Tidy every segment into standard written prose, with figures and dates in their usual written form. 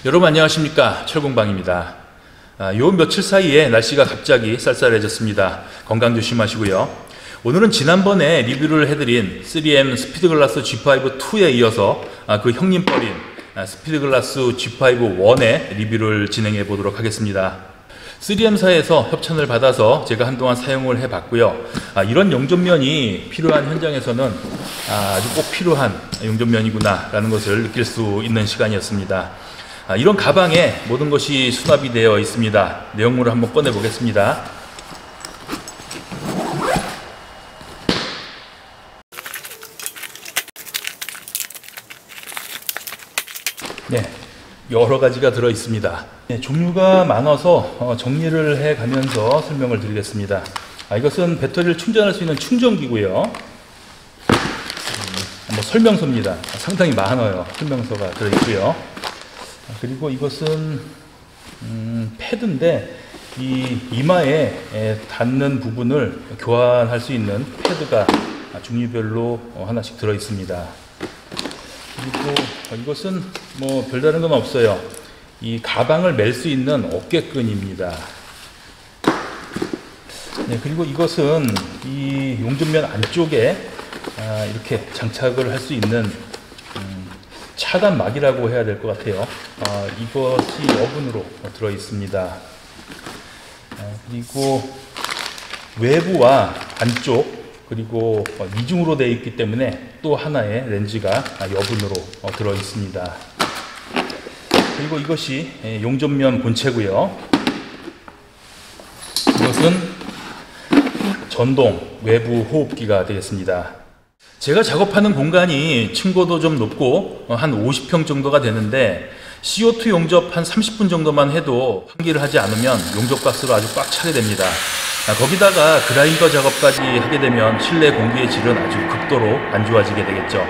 여러분 안녕하십니까, 철공방입니다. 요 며칠 사이에 날씨가 갑자기 쌀쌀해졌습니다. 건강 조심하시고요. 오늘은 지난번에 리뷰를 해드린 3M 스피드글라스 G5-2에 이어서 그 형님뻘인 스피드글라스 G5-1의 리뷰를 진행해 보도록 하겠습니다. 3M사에서 협찬을 받아서 제가 한동안 사용을 해봤고요. 이런 용접면이 필요한 현장에서는 아주 꼭 필요한 용접면이구나 라는 것을 느낄 수 있는 시간이었습니다. 이런 가방에 모든 것이 수납이 되어 있습니다. 내용물을 한번 꺼내 보겠습니다. 네, 여러 가지가 들어 있습니다. 네, 종류가 많아서 정리를 해 가면서 설명을 드리겠습니다. 이것은 배터리를 충전할 수 있는 충전기고요. 설명서입니다. 상당히 많아요. 설명서가 들어 있고요. 그리고 이것은 패드인데 이 이마에 닿는 부분을 교환할 수 있는 패드가 종류별로 하나씩 들어 있습니다. 그리고 이것은 뭐 별다른 건 없어요. 이 가방을 멜 수 있는 어깨끈입니다. 네, 그리고 이것은 이 용접면 안쪽에 이렇게 장착을 할 수 있는 차단막이라고 해야 될 것 같아요. 이것이 여분으로 들어 있습니다. 그리고 외부와 안쪽 그리고 이중으로 되어 있기 때문에 또 하나의 렌즈가 여분으로 들어 있습니다. 그리고 이것이 용접면 본체고요. 이것은 전동 외부 호흡기가 되겠습니다. 제가 작업하는 공간이 층고도 좀 높고 한 50평 정도가 되는데 CO2 용접 한 30분 정도만 해도 환기를 하지 않으면 용접가스로 아주 꽉 차게 됩니다. 거기다가 그라인더 작업까지 하게 되면 실내 공기의 질은 아주 극도로 안 좋아지게 되겠죠.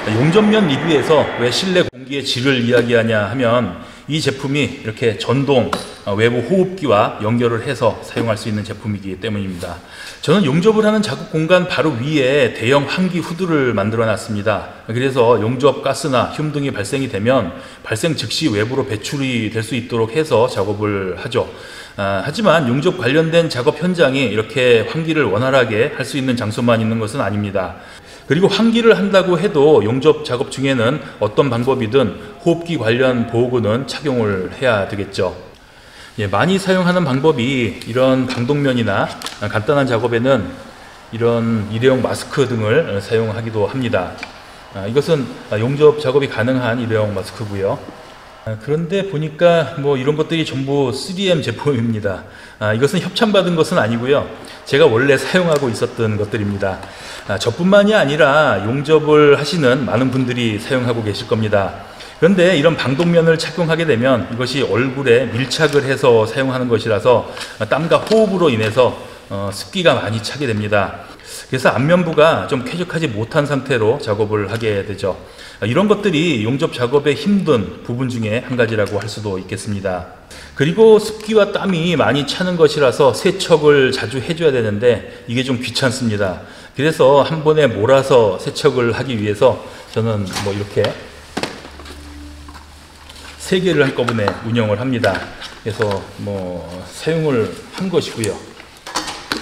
용접면 리뷰에서 왜 실내 공기의 질을 이야기하냐 하면 이 제품이 이렇게 전동 외부 호흡기와 연결을 해서 사용할 수 있는 제품이기 때문입니다. 저는 용접을 하는 작업 공간 바로 위에 대형 환기 후드를 만들어 놨습니다. 그래서 용접 가스나 흉 등이 발생이 되면 발생 즉시 외부로 배출이 될 수 있도록 해서 작업을 하죠. 하지만 용접 관련된 작업 현장이 이렇게 환기를 원활하게 할 수 있는 장소만 있는 것은 아닙니다. 그리고 환기를 한다고 해도 용접 작업 중에는 어떤 방법이든 호흡기 관련 보호구는 착용을 해야 되겠죠. 많이 사용하는 방법이 이런 방독면이나 간단한 작업에는 이런 일회용 마스크 등을 사용하기도 합니다. 이것은 용접 작업이 가능한 일회용 마스크고요. 그런데 보니까 뭐 이런 것들이 전부 3M 제품입니다. 이것은 협찬받은 것은 아니고요. 제가 원래 사용하고 있었던 것들입니다. 저뿐만이 아니라 용접을 하시는 많은 분들이 사용하고 계실 겁니다. 그런데 이런 방독면을 착용하게 되면 이것이 얼굴에 밀착을 해서 사용하는 것이라서 땀과 호흡으로 인해서 습기가 많이 차게 됩니다. 그래서 안면부가 좀 쾌적하지 못한 상태로 작업을 하게 되죠. 이런 것들이 용접 작업에 힘든 부분 중에 한 가지라고 할 수도 있겠습니다. 그리고 습기와 땀이 많이 차는 것이라서 세척을 자주 해줘야 되는데 이게 좀 귀찮습니다. 그래서 한 번에 몰아서 세척을 하기 위해서 저는 뭐 이렇게 3개를 한꺼번에 운영을 합니다. 그래서 뭐 사용을 한 것이고요.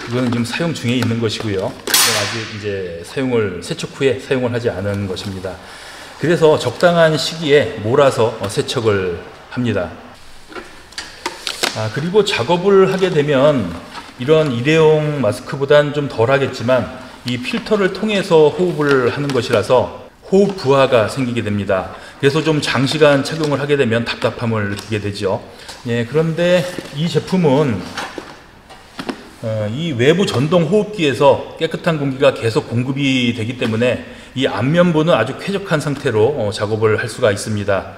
이거는 지금 사용 중에 있는 것이고요. 아직 이제 세척 후에 사용을 하지 않은 것입니다. 그래서 적당한 시기에 몰아서 세척을 합니다. 그리고 작업을 하게 되면 이런 일회용 마스크보다는 좀 덜 하겠지만 이 필터를 통해서 호흡을 하는 것이라서 호흡 부하가 생기게 됩니다. 그래서 좀 장시간 착용을 하게 되면 답답함을 느끼게 되죠. 그런데 이 제품은 이 외부 전동 호흡기에서 깨끗한 공기가 계속 공급이 되기 때문에 이 안면부는 아주 쾌적한 상태로 작업을 할 수가 있습니다.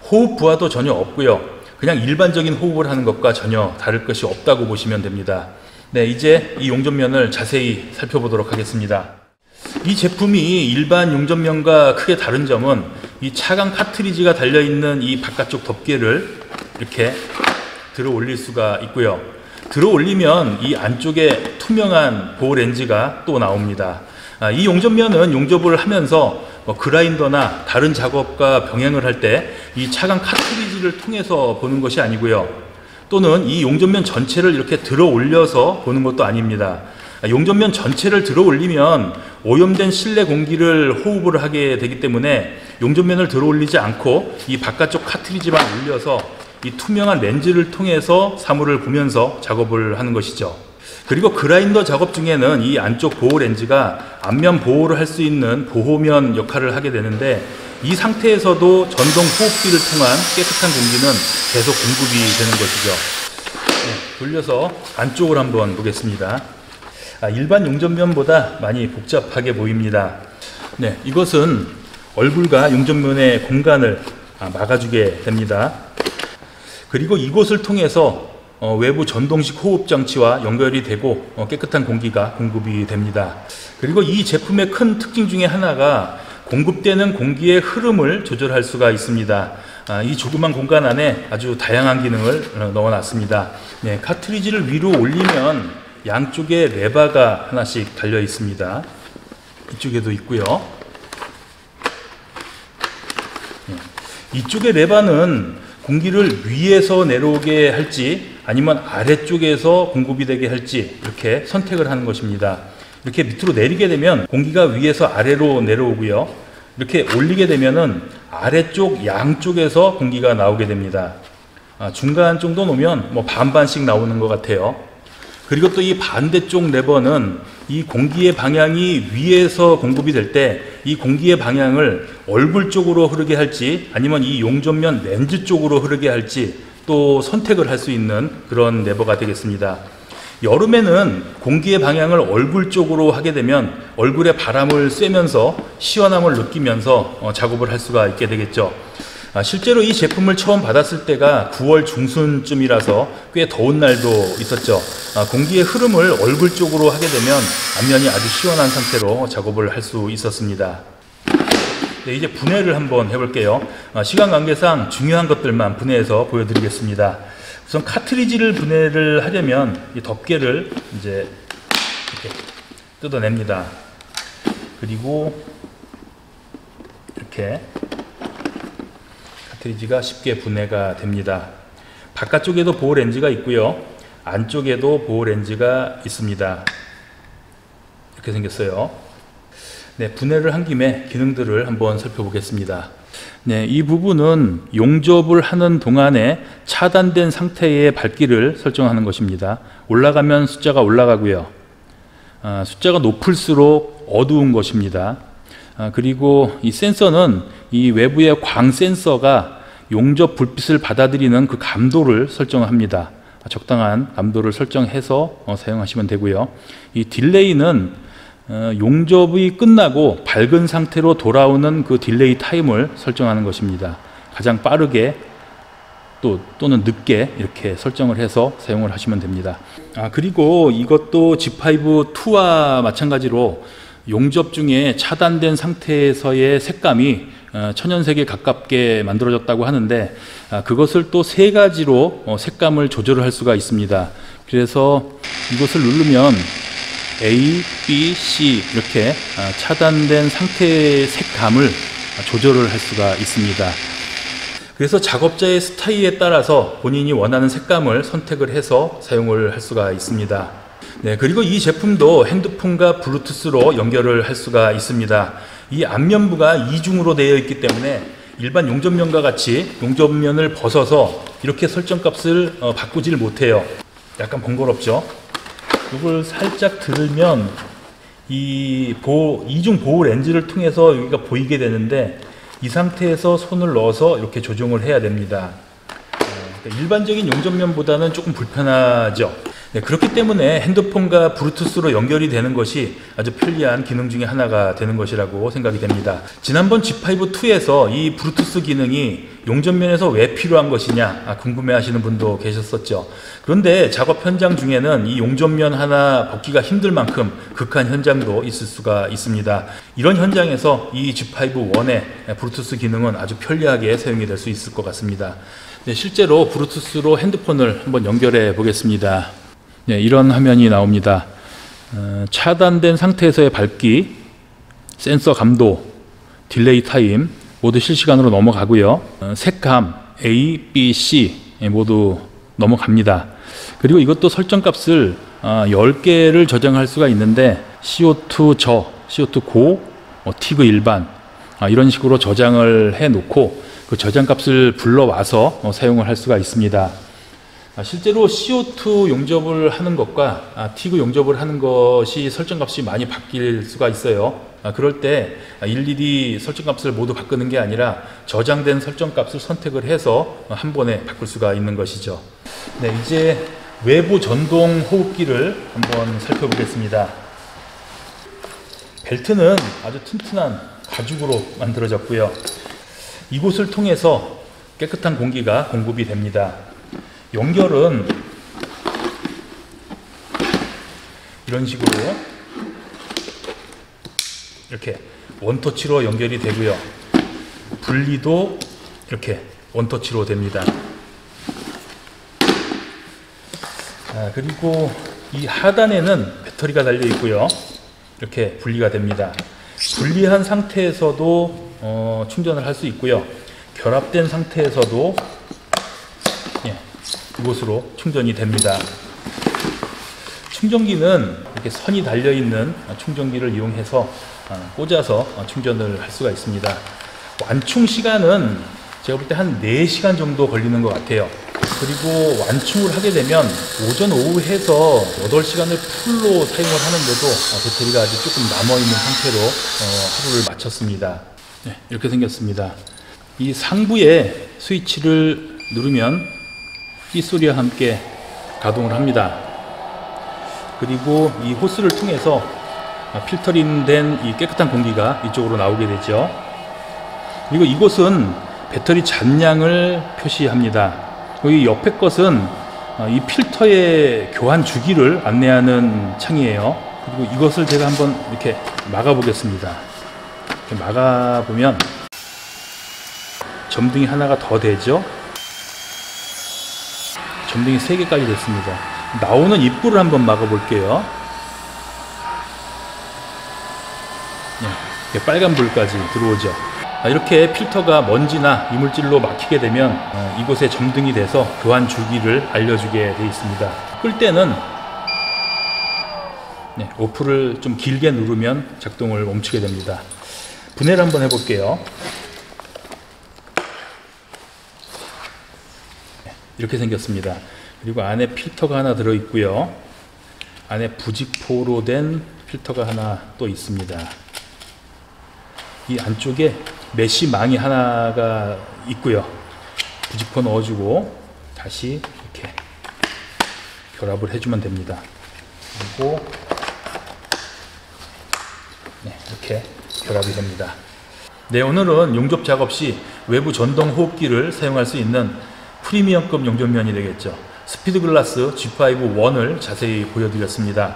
호흡 부하도 전혀 없고요. 그냥 일반적인 호흡을 하는 것과 전혀 다를 것이 없다고 보시면 됩니다. 네, 이제 이 용접면을 자세히 살펴보도록 하겠습니다. 이 제품이 일반 용접면과 크게 다른 점은 이 차광 카트리지가 달려있는 이 바깥쪽 덮개를 이렇게 들어 올릴 수가 있고요. 들어 올리면 이 안쪽에 투명한 보호 렌즈가 또 나옵니다. 이 용접면은 용접을 하면서 그라인더나 다른 작업과 병행을 할 때 이 차간 카트리지를 통해서 보는 것이 아니고요. 또는 이 용접면 전체를 이렇게 들어 올려서 보는 것도 아닙니다. 용접면 전체를 들어 올리면 오염된 실내 공기를 호흡을 하게 되기 때문에 용접면을 들어 올리지 않고 이 바깥쪽 카트리지만 올려서 이 투명한 렌즈를 통해서 사물을 보면서 작업을 하는 것이죠. 그리고 그라인더 작업 중에는 이 안쪽 보호 렌즈가 앞면 보호를 할 수 있는 보호면 역할을 하게 되는데, 이 상태에서도 전동 호흡기를 통한 깨끗한 공기는 계속 공급이 되는 것이죠. 돌려서 안쪽을 한번 보겠습니다. 일반 용접면보다 많이 복잡하게 보입니다. 이것은 얼굴과 용접면의 공간을 막아주게 됩니다. 그리고 이곳을 통해서 외부 전동식 호흡 장치와 연결이 되고 깨끗한 공기가 공급이 됩니다. 그리고 이 제품의 큰 특징 중에 하나가 공급되는 공기의 흐름을 조절할 수가 있습니다. 이 조그만 공간 안에 아주 다양한 기능을 넣어놨습니다. 카트리지를 위로 올리면 양쪽에 레바가 하나씩 달려 있습니다. 이쪽에도 있고요. 이쪽의 레바는 공기를 위에서 내려오게 할지 아니면 아래쪽에서 공급이 되게 할지 이렇게 선택을 하는 것입니다. 이렇게 밑으로 내리게 되면 공기가 위에서 아래로 내려오고요. 이렇게 올리게 되면은 아래쪽 양쪽에서 공기가 나오게 됩니다. 중간 정도 놓으면 뭐 반반씩 나오는 것 같아요. 그리고 또 이 반대쪽 레버는 이 공기의 방향이 위에서 공급이 될 때 이 공기의 방향을 얼굴 쪽으로 흐르게 할지 아니면 이 용접면 렌즈 쪽으로 흐르게 할지 또 선택을 할 수 있는 그런 레버가 되겠습니다. 여름에는 공기의 방향을 얼굴 쪽으로 하게 되면 얼굴에 바람을 쐬면서 시원함을 느끼면서 작업을 할 수가 있게 되겠죠. 실제로 이 제품을 처음 받았을 때가 9월 중순쯤이라서 꽤 더운 날도 있었죠. 공기의 흐름을 얼굴 쪽으로 하게 되면 앞면이 아주 시원한 상태로 작업을 할 수 있었습니다. 이제 분해를 한번 해볼게요. 시간 관계상 중요한 것들만 분해해서 보여드리겠습니다. 우선 카트리지를 분해를 하려면 이 덮개를 이제 이렇게 뜯어냅니다. 그리고 이렇게 카트리지가 쉽게 분해가 됩니다. 바깥쪽에도 보호 렌즈가 있고요. 안쪽에도 보호 렌즈가 있습니다. 이렇게 생겼어요. 분해를 한 김에 기능들을 한번 살펴보겠습니다. 이 부분은 용접을 하는 동안에 차단된 상태의 밝기를 설정하는 것입니다. 올라가면 숫자가 올라가고요. 숫자가 높을수록 어두운 것입니다. 그리고 이 센서는 이 외부의 광 센서가 용접 불빛을 받아들이는 그 감도를 설정합니다. 적당한 감도를 설정해서 사용하시면 되고요. 이 딜레이는 용접이 끝나고 밝은 상태로 돌아오는 그 딜레이 타임을 설정하는 것입니다. 가장 빠르게 또는 늦게 이렇게 설정을 해서 사용을 하시면 됩니다. 그리고 이것도 G5-2와 마찬가지로 용접 중에 차단된 상태에서의 색감이 천연색에 가깝게 만들어졌다고 하는데, 그것을 또 세 가지로 색감을 조절을 할 수가 있습니다. 그래서 이것을 누르면 A, B, C 이렇게 차단된 상태의 색감을 조절을 할 수가 있습니다. 그래서 작업자의 스타일에 따라서 본인이 원하는 색감을 선택을 해서 사용을 할 수가 있습니다. 그리고 이 제품도 핸드폰과 블루투스로 연결을 할 수가 있습니다. 이 앞면부가 이중으로 되어 있기 때문에 일반 용접면과 같이 용접면을 벗어서 이렇게 설정값을 바꾸질 못해요. 약간 번거롭죠. 이걸 살짝 들으면 이 이중 보호 렌즈를 통해서 여기가 보이게 되는데, 이 상태에서 손을 넣어서 이렇게 조정을 해야 됩니다. 일반적인 용접면보다는 조금 불편하죠. 그렇기 때문에 핸드폰과 블루투스로 연결이 되는 것이 아주 편리한 기능 중에 하나가 되는 것이라고 생각이 됩니다. 지난번 G5-2에서 이 블루투스 기능이 용접면에서 왜 필요한 것이냐 궁금해 하시는 분도 계셨었죠. 그런데 작업 현장 중에는 이 용접면 하나 벗기가 힘들 만큼 극한 현장도 있을 수가 있습니다. 이런 현장에서 이 G5-1의 블루투스 기능은 아주 편리하게 사용이 될 수 있을 것 같습니다. 실제로 블루투스로 핸드폰을 한번 연결해 보겠습니다. 이런 화면이 나옵니다. 차단된 상태에서의 밝기, 센서 감도, 딜레이 타임 모두 실시간으로 넘어가고요. 색감 A, B, C 모두 넘어갑니다. 그리고 이것도 설정값을 10개를 저장할 수가 있는데 CO2 저, CO2 고, TIG 일반 이런 식으로 저장을 해 놓고 그 저장값을 불러와서 사용을 할 수가 있습니다. 실제로 CO2 용접을 하는 것과 TIG 용접을 하는 것이 설정값이 많이 바뀔 수가 있어요. 그럴 때 일일이 설정값을 모두 바꾸는 게 아니라 저장된 설정값을 선택을 해서 한 번에 바꿀 수가 있는 것이죠. 네, 이제 외부 전동 호흡기를 한번 살펴보겠습니다. 벨트는 아주 튼튼한 가죽으로 만들어졌고요. 이곳을 통해서 깨끗한 공기가 공급이 됩니다. 연결은 이런 식으로 이렇게 원터치로 연결이 되고요. 분리도 이렇게 원터치로 됩니다. 그리고 이 하단에는 배터리가 달려 있고요. 이렇게 분리가 됩니다. 분리한 상태에서도 충전을 할 수 있고요. 결합된 상태에서도 이곳으로 충전이 됩니다. 충전기는 이렇게 선이 달려있는 충전기를 이용해서 꽂아서 충전을 할 수가 있습니다. 완충 시간은 제가 볼 때 한 4시간 정도 걸리는 것 같아요. 그리고 완충을 하게 되면 오전 오후 해서 8시간을 풀로 사용을 하는데도 배터리가 아직 조금 남아있는 상태로 하루를 마쳤습니다. 네, 이렇게 생겼습니다. 이 상부에 스위치를 누르면 삐 소리와 함께 가동을 합니다. 그리고 이 호스를 통해서 필터링된 이 깨끗한 공기가 이쪽으로 나오게 되죠. 그리고 이곳은 배터리 잔량을 표시합니다. 이 옆에 것은 이 필터의 교환 주기를 안내하는 창이에요. 그리고 이것을 제가 한번 이렇게 막아 보겠습니다. 이렇게 막아 보면 점등이 하나가 더 되죠. 점등이 3개까지 됐습니다. 나오는 입구를 한번 막아 볼게요. 네, 빨간 불까지 들어오죠. 이렇게 필터가 먼지나 이물질로 막히게 되면 이곳에 점등이 돼서 교환 주기를 알려주게 되어 있습니다. 끌 때는 오프를 좀 길게 누르면 작동을 멈추게 됩니다. 분해를 한번 해볼게요. 이렇게 생겼습니다. 그리고 안에 필터가 하나 들어있고요. 안에 부직포로 된 필터가 하나 또 있습니다. 이 안쪽에 메쉬망이 하나가 있고요. 부직포 넣어주고 다시 이렇게 결합을 해주면 됩니다. 그리고 이렇게 결합이 됩니다. 네, 오늘은 용접 작업 시 외부 전동 호흡기를 사용할 수 있는 프리미엄급 용접면이 되겠죠. 스피드글라스 G5-1을 자세히 보여드렸습니다.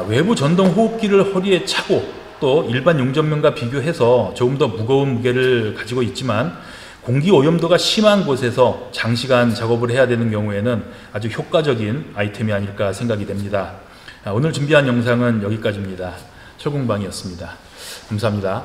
외부 전동 호흡기를 허리에 차고 또 일반 용접면과 비교해서 조금 더 무거운 무게를 가지고 있지만 공기 오염도가 심한 곳에서 장시간 작업을 해야 되는 경우에는 아주 효과적인 아이템이 아닐까 생각이 됩니다. 오늘 준비한 영상은 여기까지입니다. 철공방이었습니다. 감사합니다.